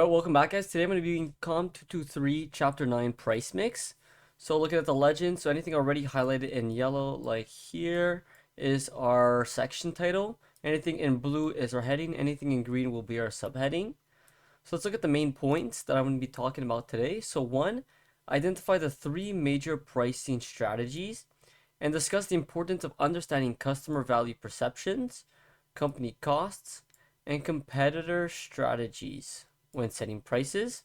Alright, welcome back guys. Today I'm going to be doing COMM 223 Chapter 9 Price Mix. So looking at the legend, so anything already highlighted in yellow like here is our section title. Anything in blue is our heading. Anything in green will be our subheading. So let's look at the main points that I'm going to be talking about today. So one, identify the three major pricing strategies and discuss the importance of understanding customer value perceptions, company costs, and competitor strategies when setting prices.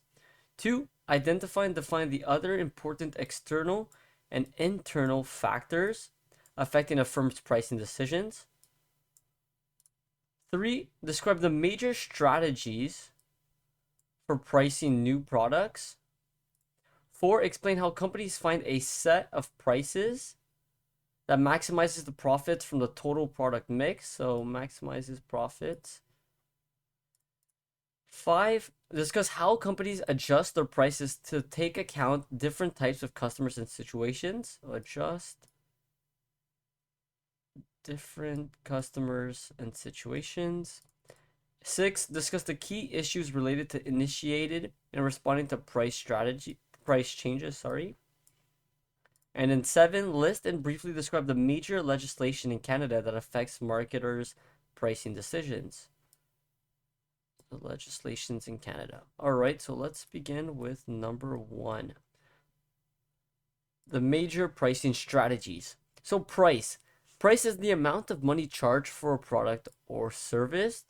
Two, identify and define the other important external and internal factors affecting a firm's pricing decisions. Three, describe the major strategies for pricing new products. Four, explain how companies find a set of prices that maximizes the profits from the total product mix. So maximizes profits. Five, discuss how companies adjust their prices to take account different types of customers and situations. So adjust different customers and situations. Six, discuss the key issues related to initiated and responding to price changes, And then seven, list and briefly describe the major legislation in Canada that affects marketers' pricing decisions. The legislations in Canada. All right, so let's begin with number one. The major pricing strategies. So price. Price is the amount of money charged for a product or service.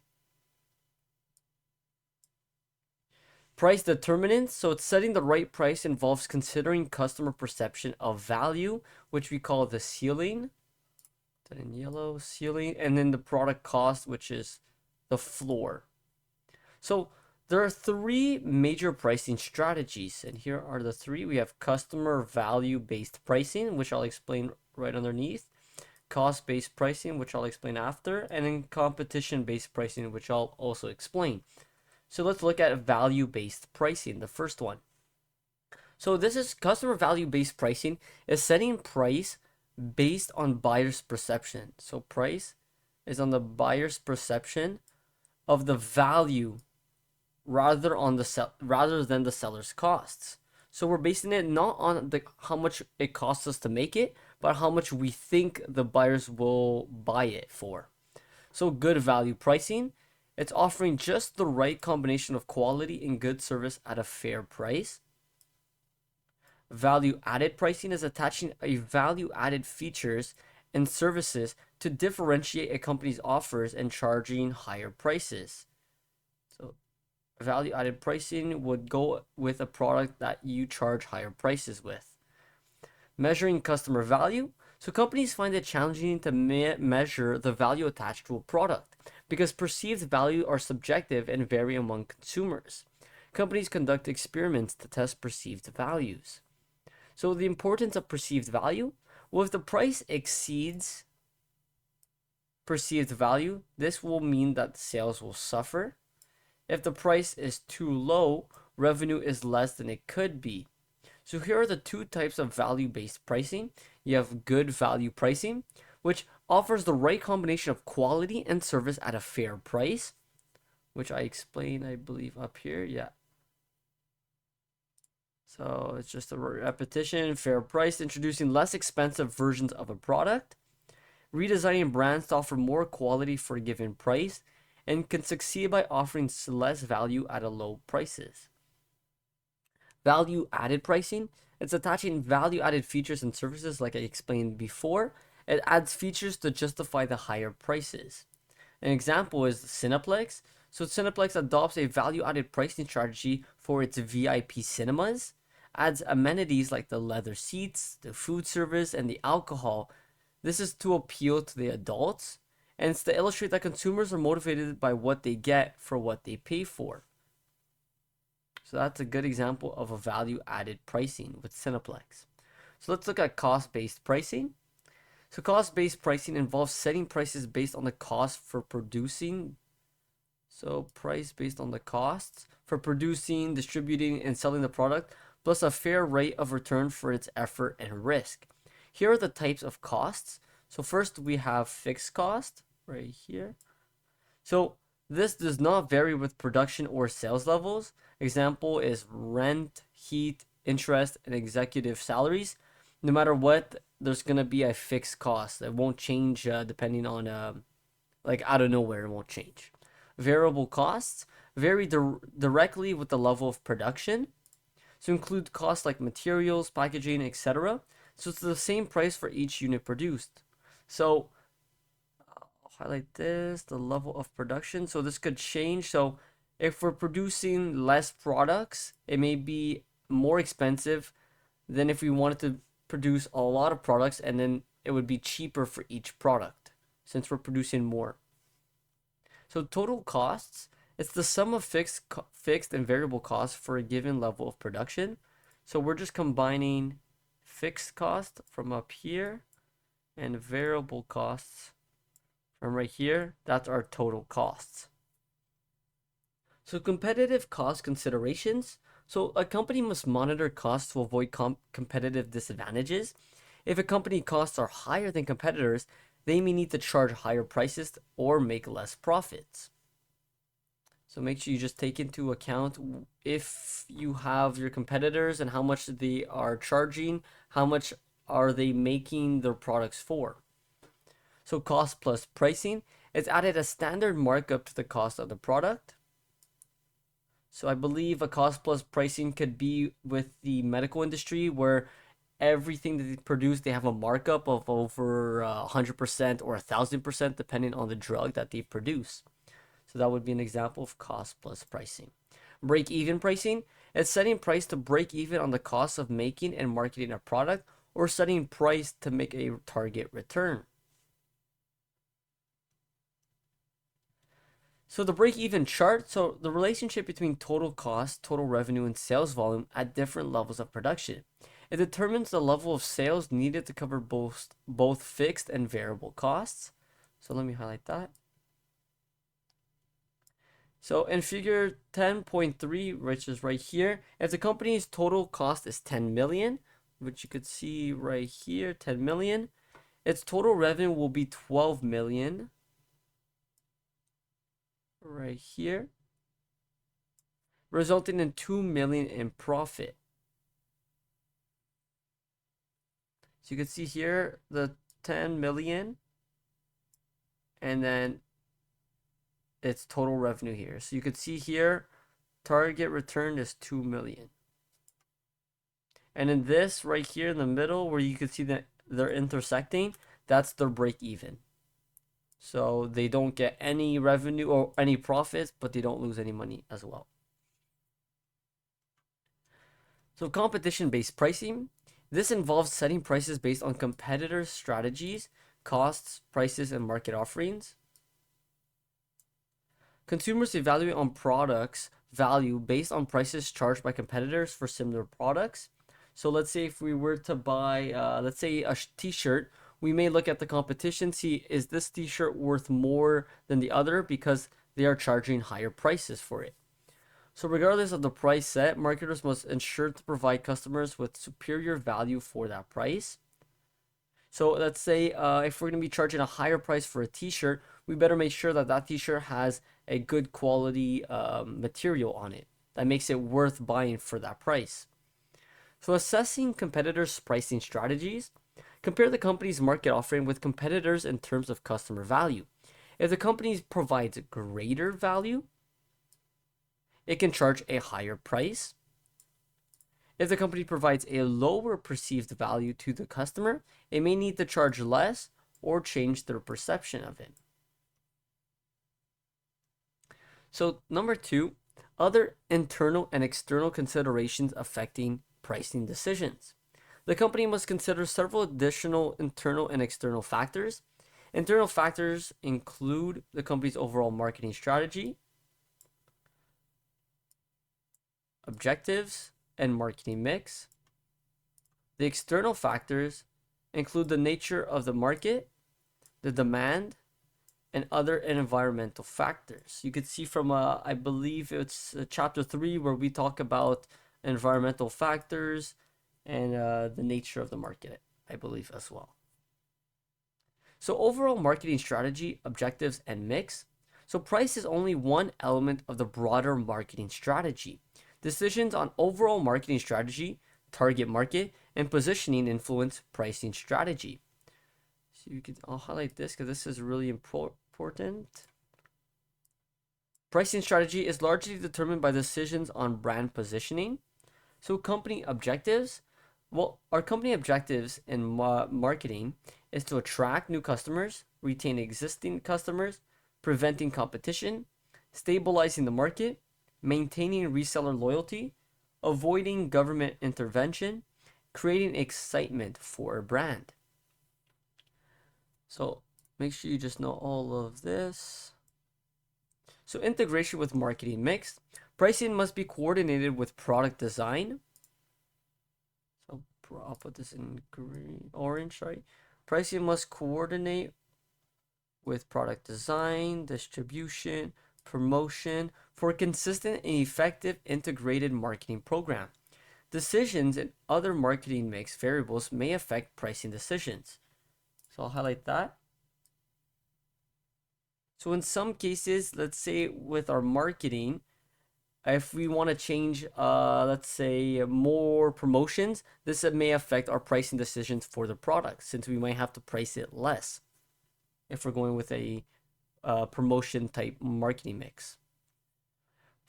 Price determinants. So it's setting the right price involves considering customer perception of value, which we call the ceiling. That in yellow, ceiling. And then the product cost, which is the floor. So there are three major pricing strategies, and here are the three. We have customer value-based pricing, which I'll explain right underneath, cost-based pricing, which I'll explain after, and then competition-based pricing, which I'll also explain. So let's look at value-based pricing, the first one. So this is customer value-based pricing is setting price based on buyer's perception. So price is on the buyer's perception of the value rather than the seller's costs. So we're basing it not on how much it costs us to make it, but how much we think the buyers will buy it for. So good value pricing, it's offering just the right combination of quality and good service at a fair price. Value added pricing is attaching a value added features and services to differentiate a company's offers and charging higher prices. So value added pricing would go with a product that you charge higher prices with. Measuring customer value. So companies find it challenging to measure the value attached to a product because perceived value are subjective and vary among consumers. Companies conduct experiments to test perceived values. So the importance of perceived value. Well, if the price exceeds perceived value, this will mean that sales will suffer. If the price is too low, revenue is less than it could be. So here are the two types of value-based pricing. You have good value pricing, which offers the right combination of quality and service at a fair price, which I explained, I believe, up here. Yeah. So it's just a repetition, fair price, introducing less expensive versions of a product, redesigning brands to offer more quality for a given price, and can succeed by offering less value at a low prices. Value added pricing, it's attaching value added features and services like I explained before. It adds features to justify the higher prices. An example is Cineplex. So Cineplex adopts a value added pricing strategy for its VIP cinemas, adds amenities like the leather seats, the food service, and the alcohol. This is to appeal to the adults, and it's to illustrate that consumers are motivated by what they get for what they pay for. So that's a good example of a value added pricing with Cineplex. So let's look at cost-based pricing. So cost-based pricing involves setting prices based on the cost for producing. So price based on the costs for producing, distributing, and selling the product, plus a fair rate of return for its effort and risk. Here are the types of costs. So first we have fixed cost right here. So This does not vary with production or sales levels. Example is rent, heat, interest, and executive salaries. No matter what, there's gonna be a fixed cost. It won't change depending on like out of nowhere. It won't change. Variable costs vary directly with the level of production. So include costs like materials, packaging, etc. So it's the same price for each unit produced. So I'll highlight this, the level of production. So this could change. So if we're producing less products, it may be more expensive than if we wanted to produce a lot of products, and then it would be cheaper for each product since we're producing more. So total costs, it's the sum of fixed and variable costs for a given level of production. So we're just combining fixed cost from up here and variable costs from right here. That's our total costs. So competitive cost considerations. So a company must monitor costs to avoid competitive disadvantages. If a company costs are higher than competitors, they may need to charge higher prices or make less profits. So make sure you just take into account if you have your competitors and how much they are charging, how much are they making their products for. So cost plus pricing, it's added a standard markup to the cost of the product. So I believe a cost plus pricing could be with the medical industry where everything that they produce, they have a markup of over 100% or 1,000% depending on the drug that they produce. So that would be an example of cost plus pricing. Break even pricing, it's setting price to break even on the cost of making and marketing a product or setting price to make a target return. So the break-even chart, so the relationship between total cost, total revenue, and sales volume at different levels of production. It determines the level of sales needed to cover both fixed and variable costs. So let me highlight that. So in figure 10.3, which is right here, if the company's total cost is 10 million, which you could see right here, 10 million, its total revenue will be 12 million right here, resulting in 2 million in profit. So you can see here the 10 million and then its total revenue here. So you can see here target return is 2 million. And in this right here in the middle where you can see that they're intersecting, that's their break even. So they don't get any revenue or any profits, but they don't lose any money as well. So competition-based pricing. This involves setting prices based on competitors' strategies, costs, prices, and market offerings. Consumers evaluate on products value based on prices charged by competitors for similar products. So let's say if we were to buy, let's say a t-shirt, we may look at the competition, see is this t-shirt worth more than the other because they are charging higher prices for it. So regardless of the price set, marketers must ensure to provide customers with superior value for that price. So let's say if we're going to be charging a higher price for a t-shirt, we better make sure that that t-shirt has a good quality material on it that makes it worth buying for that price. So assessing competitors' pricing strategies, compare the company's market offering with competitors in terms of customer value. If the company provides greater value, it can charge a higher price. If the company provides a lower perceived value to the customer, it may need to charge less or change their perception of it. So number 2, other internal and external considerations affecting pricing decisions. The company must consider several additional internal and external factors. Internal factors include the company's overall marketing strategy, objectives, and marketing mix. The external factors include the nature of the market, the demand, and other environmental factors. You could see from, I believe it's chapter 3 where we talk about environmental factors and the nature of the market, I believe as well. So overall marketing strategy, objectives, and mix. So price is only one element of the broader marketing strategy. Decisions on overall marketing strategy, target market, and positioning influence pricing strategy. So I'll highlight this because this is really important. Pricing strategy is largely determined by decisions on brand positioning. So company objectives, well, our company objectives in marketing is to attract new customers, retain existing customers, preventing competition, stabilizing the market, maintaining reseller loyalty, avoiding government intervention, creating excitement for a brand. So make sure you just know all of this. So integration with marketing mix. Pricing must be coordinated with product design. So I'll put this in green, orange, sorry. Pricing must coordinate with product design, distribution, promotion for a consistent and effective integrated marketing program. Decisions and other marketing mix variables may affect pricing decisions. So I'll highlight that. So in some cases, let's say with our marketing, if we want to change, let's say more promotions, this may affect our pricing decisions for the product since we might have to price it less if we're going with a promotion type marketing mix.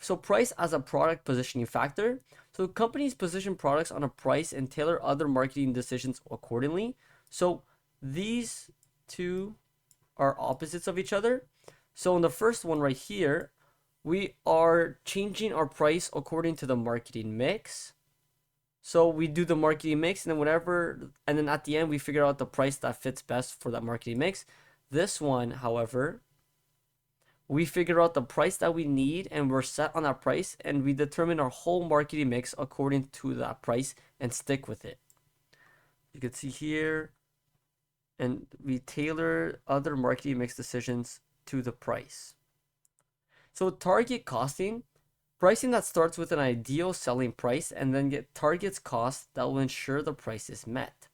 So price as a product positioning factor. So companies position products on a price and tailor other marketing decisions accordingly. So these two are opposites of each other. So in the first one right here, we are changing our price according to the marketing mix. So we do the marketing mix and then at the end we figure out the price that fits best for that marketing mix. This one, however, we figure out the price that we need and we're set on that price and we determine our whole marketing mix according to that price and stick with it. You can see here, and we tailor other marketing mix decisions to the price. So target costing, pricing that starts with an ideal selling price and then targets costs that will ensure the price is met.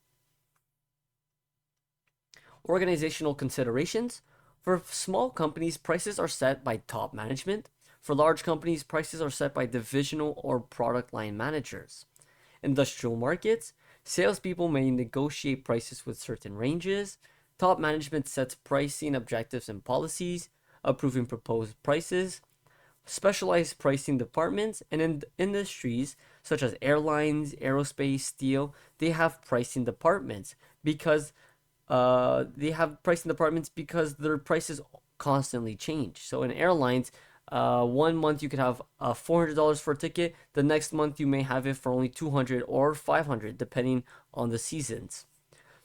Organizational considerations. For small companies, prices are set by top management. For large companies, prices are set by divisional or product line managers. Industrial markets, salespeople may negotiate prices with certain ranges. Top management sets pricing objectives and policies, approving proposed prices. Specialized pricing departments, and in industries such as airlines, aerospace, steel, they have pricing departments because their prices constantly change. So in airlines, 1 month you could have $400 for a ticket. The next month you may have it for only $200 or $500, depending on the seasons.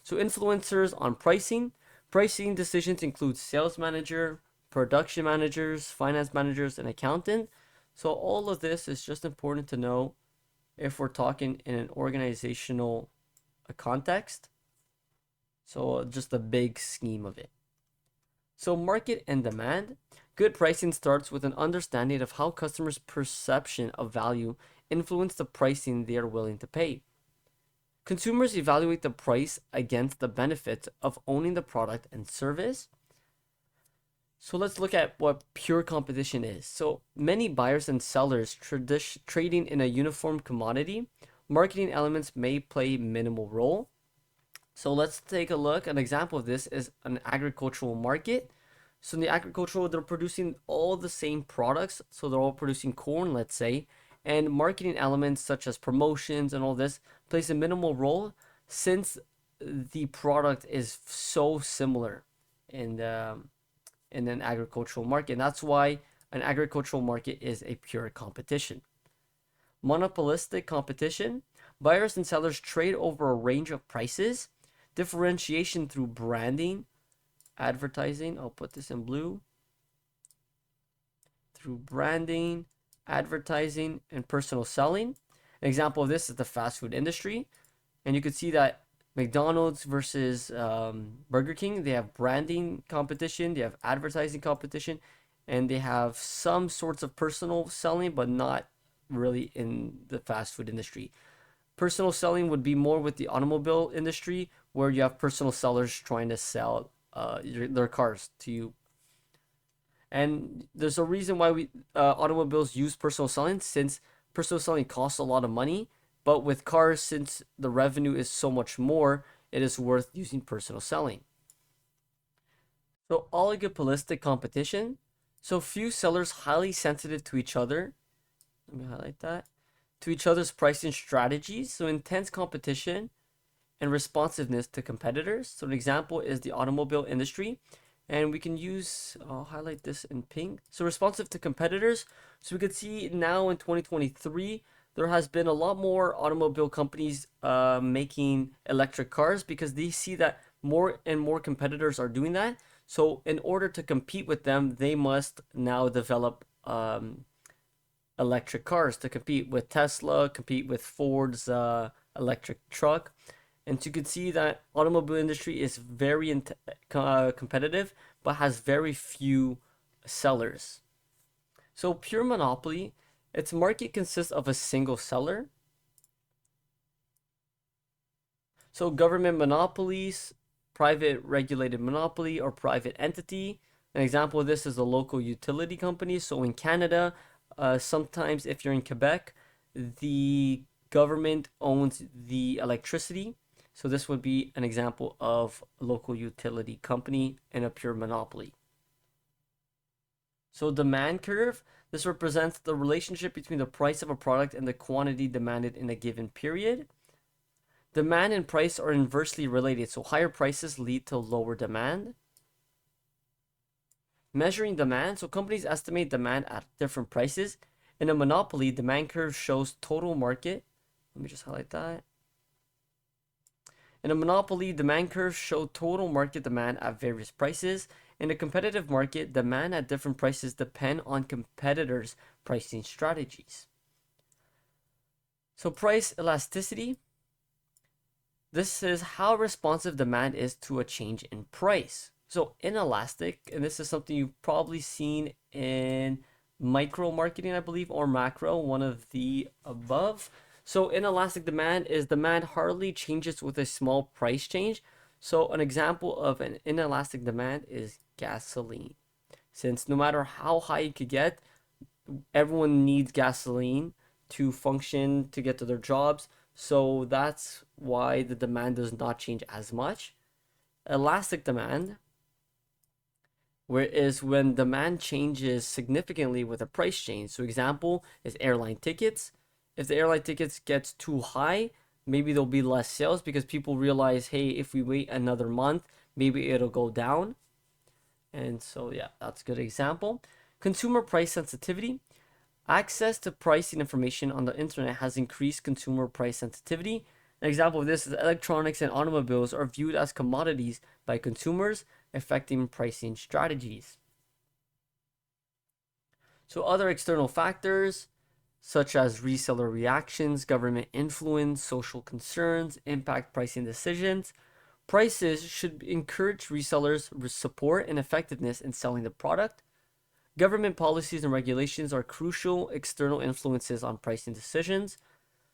So influencers on pricing. Pricing decisions include sales manager, production managers, finance managers, and accountant. So all of this is just important to know if we're talking in an organizational context. So just the big scheme of it. So market and demand. Good pricing starts with an understanding of how customers' perception of value influence the pricing they are willing to pay. Consumers evaluate the price against the benefits of owning the product and service. So let's look at what pure competition is. So many buyers and sellers trading in a uniform commodity. Marketing elements may play minimal role. So let's take a look. An example of this is an agricultural market. So in the agricultural, they're producing all the same products. So they're all producing corn, let's say, and marketing elements such as promotions and all this plays a minimal role since the product is so similar in an agricultural market. And that's why an agricultural market is a pure competition. Monopolistic competition. Buyers and sellers trade over a range of prices. Differentiation through branding, advertising. I'll put this in blue. Through branding, advertising, and personal selling. An example of this is the fast food industry. And you can see that McDonald's versus Burger King, they have branding competition, they have advertising competition, and they have some sorts of personal selling, but not really in the fast food industry. Personal selling would be more with the automobile industry, where you have personal sellers trying to sell their cars to you. And there's a reason why we automobiles use personal selling, since personal selling costs a lot of money. But with cars, since the revenue is so much more, it is worth using personal selling. So oligopolistic competition. So few sellers highly sensitive to each other. Let me highlight that. To each other's pricing strategies. So intense competition and responsiveness to competitors. So an example is the automobile industry. And we can use, I'll highlight this in pink. So responsive to competitors. So we could see now in 2023, there has been a lot more automobile companies making electric cars because they see that more and more competitors are doing that. So in order to compete with them, they must now develop electric cars to compete with Tesla, compete with Ford's electric truck. And so you can see that automobile industry is very competitive, but has very few sellers. So pure monopoly, its market consists of a single seller. So government monopolies, private regulated monopoly, or private entity. An example of this is a local utility company. So in Canada, sometimes if you're in Quebec, the government owns the electricity. So this would be an example of a local utility company and a pure monopoly. So demand curve, this represents the relationship between the price of a product and the quantity demanded in a given period. Demand and price are inversely related, so higher prices lead to lower demand. Measuring demand, so companies estimate demand at different prices. In a monopoly, demand curve shows total market. Let me just highlight that. In a monopoly, demand curves show total market demand at various prices. In a competitive market, demand at different prices depend on competitors' pricing strategies. So price elasticity. This is how responsive demand is to a change in price. So inelastic, and this is something you've probably seen in micro marketing, I believe, or macro, one of the above. So inelastic demand is demand hardly changes with a small price change. So an example of an inelastic demand is gasoline. Since no matter how high you could get, everyone needs gasoline to function, to get to their jobs. So that's why the demand does not change as much. Elastic demand, whereas when demand changes significantly with a price change. So example is airline tickets. If the airline tickets gets too high, maybe there'll be less sales because people realize, hey, if we wait another month, maybe it'll go down. And so yeah, that's a good example. Consumer price sensitivity. Access to pricing information on the internet has increased consumer price sensitivity. An example of this is electronics and automobiles are viewed as commodities by consumers, affecting pricing strategies. So other external factors such as reseller reactions, government influence, social concerns impact pricing decisions. Prices should encourage resellers' support and effectiveness in selling the product. Government policies and regulations are crucial external influences on pricing decisions.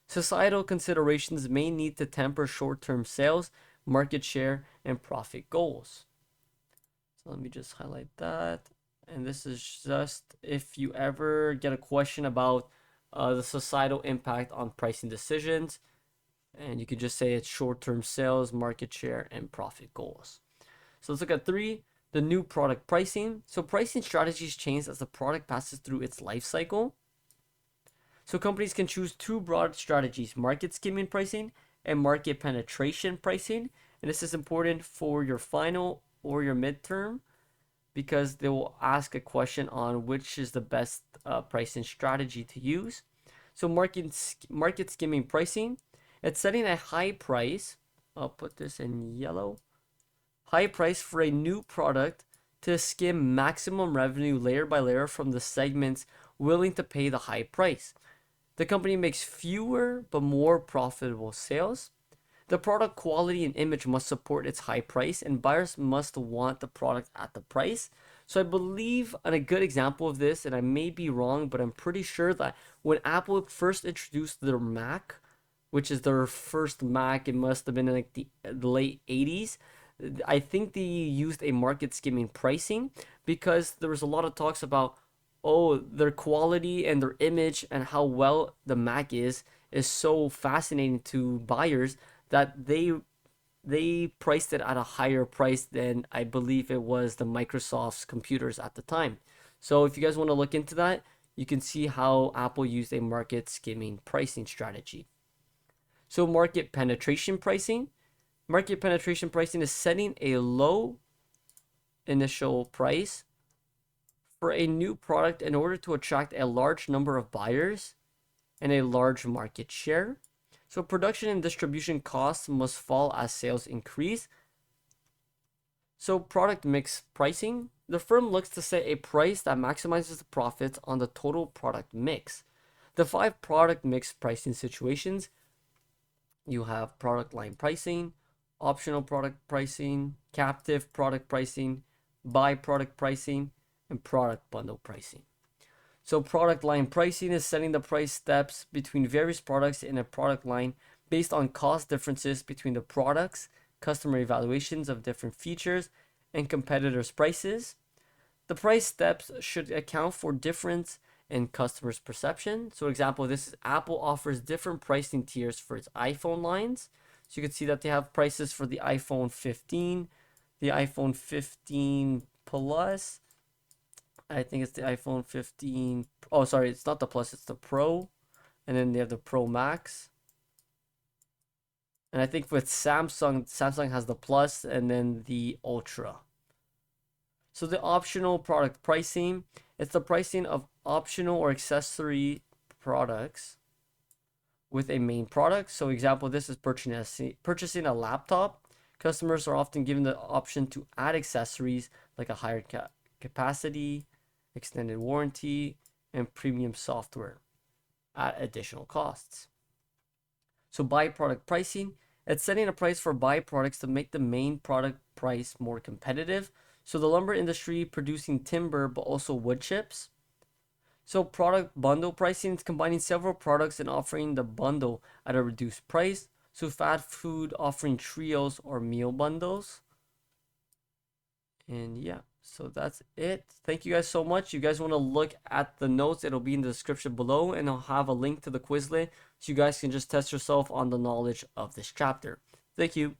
Societal considerations may need to temper short-term sales, market share, and profit goals. So let me just highlight that. And this is just if you ever get a question about the societal impact on pricing decisions, and you can just say it's short-term sales, market share, and profit goals. So let's look at 3, the new product pricing. So pricing strategies change as the product passes through its life cycle. So companies can choose 2 broad strategies, market skimming pricing and market penetration pricing. And this is important for your final or your midterm because they will ask a question on which is the best pricing strategy to use. So market skimming pricing, it's setting a high price. I'll put this in yellow. High price for a new product to skim maximum revenue layer by layer from the segments willing to pay the high price. The company makes fewer but more profitable sales. The product quality and image must support its high price, and buyers must want the product at the price. So I believe on a good example of this, and I may be wrong, but I'm pretty sure that when Apple first introduced their Mac, which is their first Mac, it must have been in like the late 80s, I think they used a market skimming pricing because there was a lot of talks about, oh, their quality and their image and how well the Mac is so fascinating to buyers that they priced it at a higher price than I believe it was the Microsoft's computers at the time. So if you guys want to look into that, you can see how Apple used a market skimming pricing strategy. So market penetration pricing. Market penetration pricing is setting a low initial price for a new product in order to attract a large number of buyers and a large market share. So production and distribution costs must fall as sales increase. So product mix pricing. The firm looks to set a price that maximizes the profits on the total product mix. The 5 product mix pricing situations: you have product line pricing, optional product pricing, captive product pricing, by product pricing, and product bundle pricing. So product line pricing is setting the price steps between various products in a product line based on cost differences between the products, customer evaluations of different features, and competitors' prices. The price steps should account for difference in customers' perception. So example, this is Apple offers different pricing tiers for its iPhone lines. So you can see that they have prices for the iPhone 15, the iPhone 15 Plus. I think it's the iPhone 15. Oh, sorry, it's not the Plus, it's the Pro. And then they have the Pro Max. And I think with Samsung has the Plus and then the Ultra. So the optional product pricing, it's the pricing of optional or accessory products with a main product. So example, this is purchasing a laptop. Customers are often given the option to add accessories like a higher capacity, extended warranty, and premium software at additional costs. So byproduct pricing, it's setting a price for byproducts to make the main product price more competitive. So the lumber industry producing timber, but also wood chips. So product bundle pricing is combining several products and offering the bundle at a reduced price. So fast food offering trios or meal bundles. And yeah, so that's it. Thank you guys so much. You guys want to look at the notes, it'll be in the description below, and I'll have a link to the Quizlet so you guys can just test yourself on the knowledge of this chapter. Thank you.